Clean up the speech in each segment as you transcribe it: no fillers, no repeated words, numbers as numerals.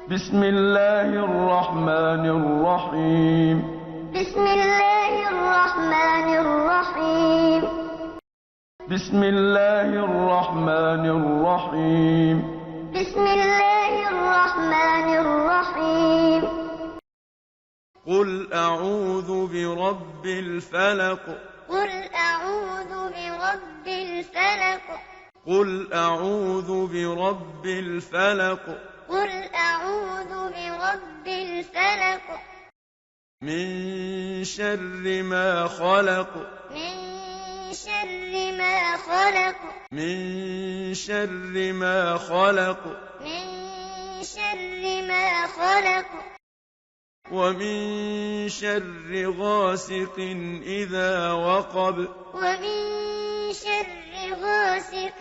بسم الله الرحمن الرحيم. بسم الله الرحمن الرحيم. بسم الله الرحمن الرحيم. بسم الله الرحمن الرحيم. قل أعوذ برب الفلق. قل أعوذ برب الفلق. قل أعوذ برب الفلق. قل أعوذ برب الفلق. من شر ما خلق. من شر ما خلق. من شر ما خلق. من شر ما خلق. ومن شر غاسق إذا وقب. ومن شر غاسق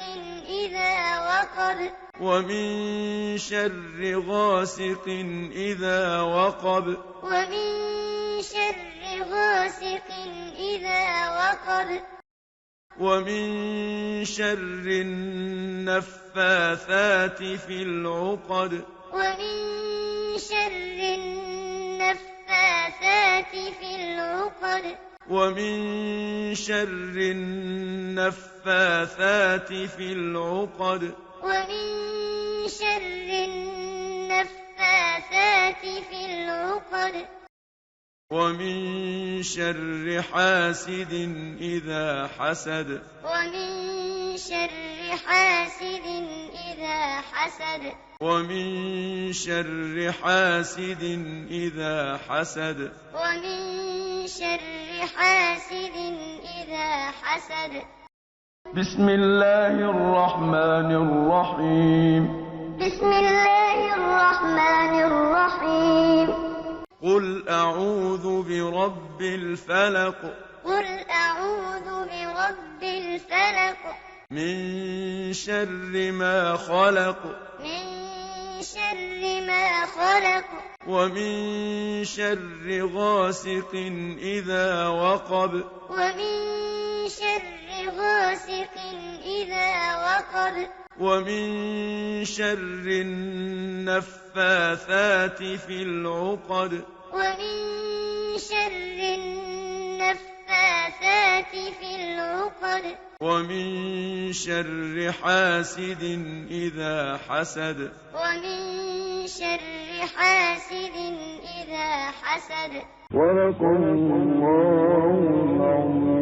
إذا وقب. ومن شر غاسق إذا وقب. ومن شر غاسق إذا وقب. ومن شر النفاثات في العقد. ومن شر النفاثات في العقد. ومن شر النفاثات في العقد. ومن شر النفاثات في العقد. ومن شر حاسد إذا حسد. ومن شر حاسد إذا حسد. ومن شر حاسد إذا حسد. ومن شر حاسد إذا حسد. بسم الله الرحمن الرحيم. بسم الله الرحمن الرحيم. قل أعوذ برب الفلق. قل أعوذ برب الفلق. من شر ما خلق. من شر ما خلق. ومن شر غاسق إذا وقب. ومن شر غاسق إذا وقب. ومن شر النفاثات في العقد. ومن شر النفاثات في العقد. ومن شر حاسد إذا حسد. ومن شر حاسد إذا حسد. ولكم الله العظيم.